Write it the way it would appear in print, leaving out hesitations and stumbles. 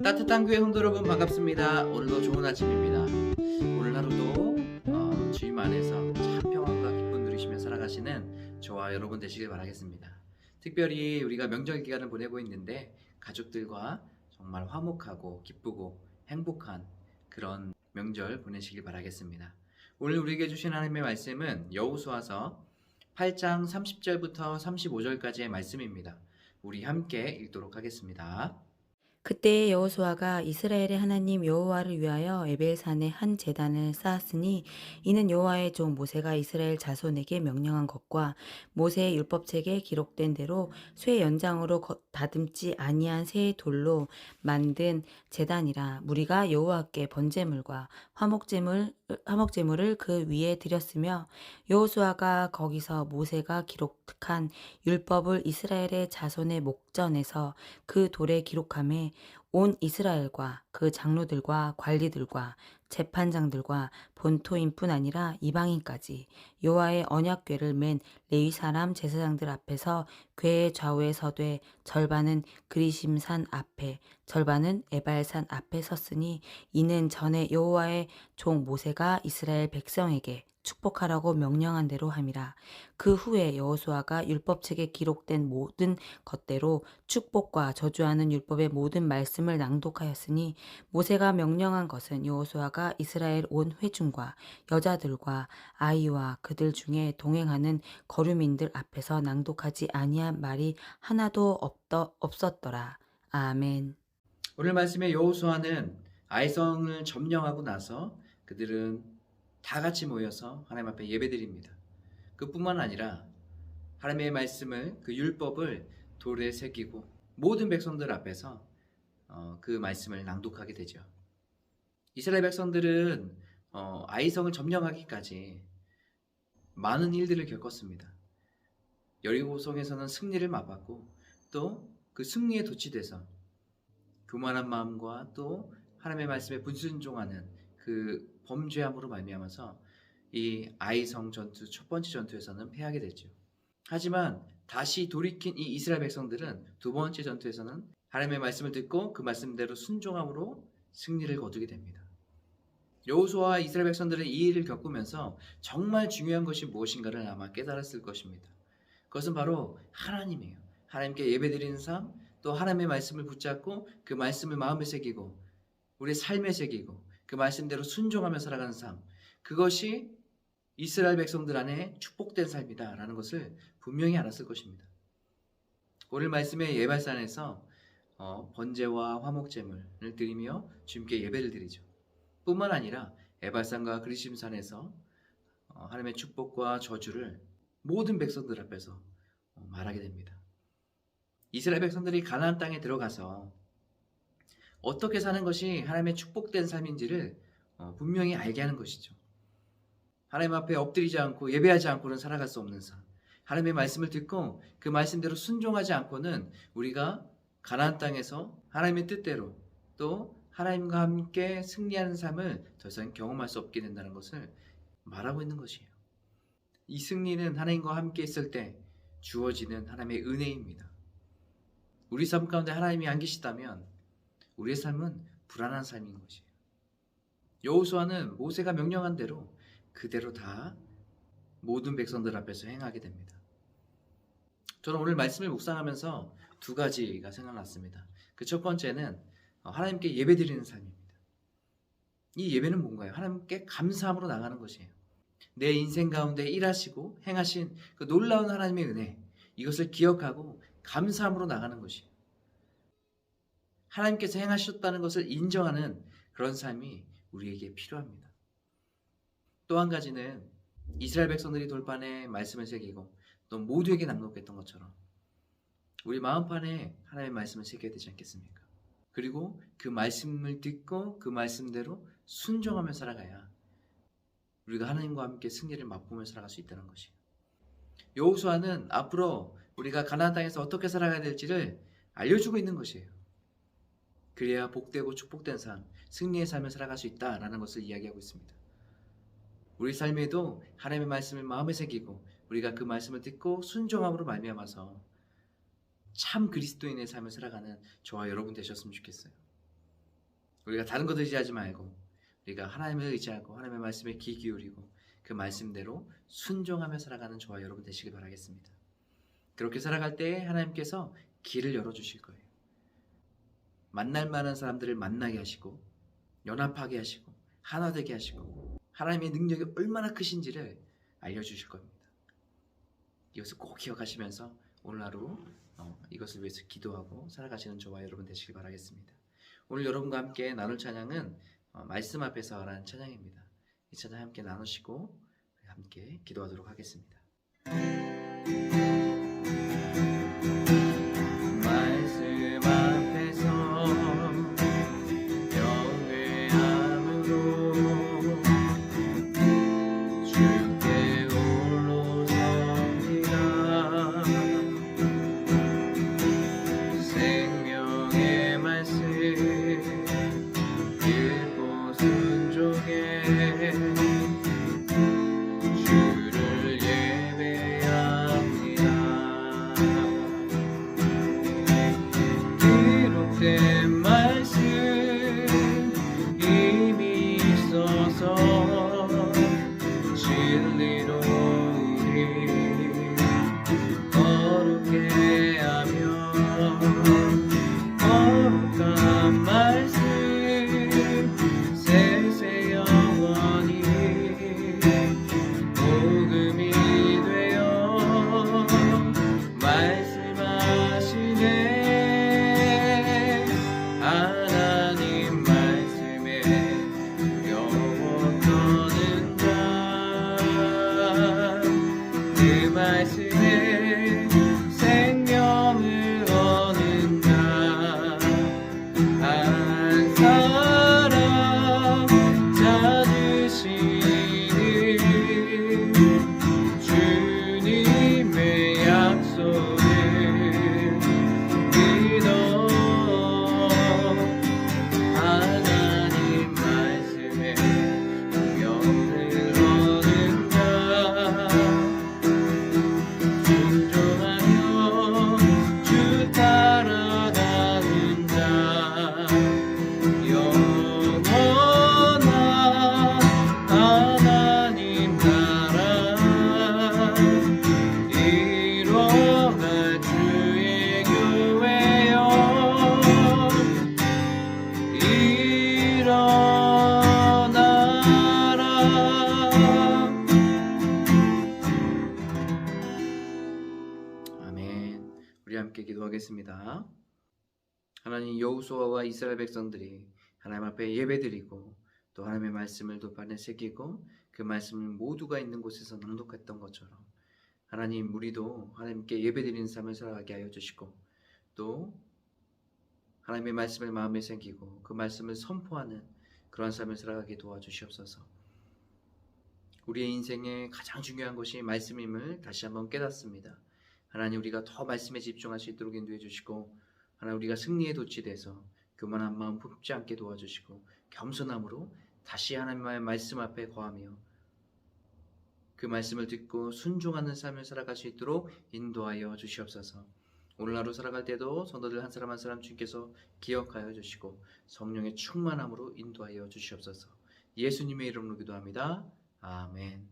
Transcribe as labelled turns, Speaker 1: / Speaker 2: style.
Speaker 1: 따뜻한 교회 성도 여러분 반갑습니다. 오늘도 좋은 아침입니다. 오늘 하루도 주님 안에서 참 평안과 기쁨 누리시며 살아가시는 저와 여러분 되시길 바라겠습니다. 특별히 우리가 명절 기간을 보내고 있는데 가족들과 정말 화목하고 기쁘고 행복한 그런 명절 보내시길 바라겠습니다. 오늘 우리에게 주신 하나님의 말씀은 여호수아서 8장 30절부터 35절까지의 말씀입니다. 우리 함께 읽도록 하겠습니다.
Speaker 2: 그때 여호수아가 이스라엘의 하나님 여호와를 위하여 에벨산에 한 제단을 쌓았으니 이는 여호와의 종 모세가 이스라엘 자손에게 명령한 것과 모세의 율법책에 기록된 대로 쇠 연장으로 다듬지 아니한 새 돌로 만든 제단이라. 무리가 여호와께 번제물과 화목제물을 그 위에 드렸으며 여호수아가 거기서 모세가 기록한 율법을 이스라엘의 자손의 목전에서 그 돌에 기록하매 온 이스라엘과 그 장로들과 관리들과 재판장들과 본토인뿐 아니라 이방인까지 여호와의 언약궤를 맨 레위 사람 제사장들 앞에서 궤의 좌우에 서되 절반은 그리심산 앞에 절반은 에발산 앞에 섰으니 이는 전에 여호와의 종 모세가 이스라엘 백성에게 축복하라고 명령한 대로 함이라. 그 후에 여호수아가 율법책에 기록된 모든 것대로 축복과 저주하는 율법의 모든 말씀을 낭독하였으니 모세가 명령한 것은 여호수아가 이스라엘 온 회중과 여자들과 아이와 그들 중에 동행하는 거류민들 앞에서 낭독하지 아니한 말이 하나도 없었더라. 아멘.
Speaker 1: 오늘 말씀의 여호수아는 아이성을 점령하고 나서 그들은 다 같이 모여서 하나님 앞에 예배드립니다. 그뿐만 아니라 하나님의 말씀을 그 율법을 돌에 새기고 모든 백성들 앞에서 그 말씀을 낭독하게 되죠. 이스라엘 백성들은 아이성을 점령하기까지 많은 일들을 겪었습니다. 여리고성에서는 승리를 맛봤고 또 그 승리에 도취돼서 교만한 마음과 또 하나님의 말씀에 불순종하는 그 범죄함으로 말미암아서 이 아이성 전투 첫 번째 전투에서는 패하게 됐죠. 하지만 다시 돌이킨 이 이스라엘 백성들은 두 번째 전투에서는 하나님의 말씀을 듣고 그 말씀대로 순종함으로 승리를 거두게 됩니다. 여호수아와 이스라엘 백성들은 이 일을 겪으면서 정말 중요한 것이 무엇인가를 아마 깨달았을 것입니다. 그것은 바로 하나님이에요. 하나님께 예배드리는 삶, 또 하나님의 말씀을 붙잡고 그 말씀을 마음에 새기고 우리의 삶에 새기고 그 말씀대로 순종하며 살아가는 삶, 그것이 이스라엘 백성들 안에 축복된 삶이다라는 것을 분명히 알았을 것입니다. 오늘 말씀의 예발산에서 번제와 화목제물을 드리며 주님께 예배를 드리죠. 뿐만 아니라 에발산과 그리심산에서 하나님의 축복과 저주를 모든 백성들 앞에서 말하게 됩니다. 이스라엘 백성들이 가나안 땅에 들어가서 어떻게 사는 것이 하나님의 축복된 삶인지를 분명히 알게 하는 것이죠. 하나님 앞에 엎드리지 않고 예배하지 않고는 살아갈 수 없는 삶. 하나님의 말씀을 듣고 그 말씀대로 순종하지 않고는 우리가 가나안 땅에서 하나님의 뜻대로 또 하나님과 함께 승리하는 삶을 더 이상 경험할 수 없게 된다는 것을 말하고 있는 것이에요. 이 승리는 하나님과 함께 있을 때 주어지는 하나님의 은혜입니다. 우리 삶 가운데 하나님이 안 계시다면 우리의 삶은 불안한 삶인 것이에요. 여호수아는 모세가 명령한 대로 그대로 다 모든 백성들 앞에서 행하게 됩니다. 저는 오늘 말씀을 묵상하면서 두 가지가 생각났습니다. 그 첫 번째는 하나님께 예배드리는 삶입니다. 이 예배는 뭔가요? 하나님께 감사함으로 나가는 것이에요. 내 인생 가운데 일하시고 행하신 그 놀라운 하나님의 은혜, 이것을 기억하고 감사함으로 나가는 것이에요. 하나님께서 행하셨다는 것을 인정하는 그런 삶이 우리에게 필요합니다. 또 한 가지는 이스라엘 백성들이 돌판에 말씀을 새기고 또 모두에게 낭독했던 것처럼 우리 마음판에 하나님의 말씀을 새겨야 되지 않겠습니까? 그리고 그 말씀을 듣고 그 말씀대로 순종하며 살아가야 우리가 하나님과 함께 승리를 맛보며 살아갈 수 있다는 것이에요. 여호수아는 앞으로 우리가 가나안 땅에서 어떻게 살아가야 될지를 알려주고 있는 것이에요. 그래야 복되고 축복된 삶, 승리의 삶을 살아갈 수 있다라는 것을 이야기하고 있습니다. 우리 삶에도 하나님의 말씀을 마음에 새기고 우리가 그 말씀을 듣고 순종함으로 말미암아서 참 그리스도인의 삶을 살아가는 저와 여러분 되셨으면 좋겠어요. 우리가 다른 것 의지하지 말고 우리가 하나님을 의지하고 하나님의 말씀에 귀 기울이고 그 말씀대로 순종하며 살아가는 저와 여러분 되시길 바라겠습니다. 그렇게 살아갈 때 하나님께서 길을 열어주실 거예요. 만날 만한 사람들을 만나게 하시고 연합하게 하시고 하나되게 하시고 하나님의 능력이 얼마나 크신지를 알려주실 겁니다. 이것을 꼭 기억하시면서 오늘 하루 이것을 위해서 기도하고 살아가시는 저와 여러분 되시길 바라겠습니다. 오늘 여러분과 함께 나눌 찬양은 말씀 앞에서 라는 찬양입니다. 이 찬양 함께 나누시고 함께 기도하도록 하겠습니다. 말씀 앞에서 경외함으로 주께 홀로 섭니다. 생명의 말씀 읽고 순종해 주를 예배합니다. 기록된 말씀 이미 있어서 진리로 우리 거룩해 하며 거룩한 말씀 세세 영원히 복음이 되어 말씀하시네. 하나님 말씀에 두려워 떠는 자 그 말씀에 생명을 얻는 자 한 사람 찾으시는 주님의 약속을 믿어 하나님 말씀에 영을 얻는 자 순종하며 주 따라가는 자 영원한 하나님 나라 이뤄갈 주의 교회여 일어나라. 아멘. 우리 함께 기도하겠습니다. 하나님, 여호수아와 이스라엘 백성들이 하나님 앞에 예배드리고 또 하나님의 말씀을 돌판에 새기고 그 말씀을 모두가 있는 곳에서 낭독했던 것처럼 하나님, 우리도 하나님께 예배드리는 삶을 살아가게 하여 주시고 또 하나님의 말씀을 마음에 새기고 그 말씀을 선포하는 그러한 삶을 살아가게 도와주시옵소서. 우리의 인생에 가장 중요한 것이 말씀임을 다시 한번 깨닫습니다. 하나님, 우리가 더 말씀에 집중할 수 있도록 인도해 주시고 하나님, 우리가 승리에 도취돼서 교만한 마음 품지 않게 도와주시고 겸손함으로 다시 하나님의 말씀 앞에 거하며 그 말씀을 듣고 순종하는 삶을 살아갈 수 있도록 인도하여 주시옵소서. 오늘 하루 살아갈 때도 성도들 한 사람 한 사람 주께서 기억하여 주시고 성령의 충만함으로 인도하여 주시옵소서. 예수님의 이름으로 기도합니다. 아멘.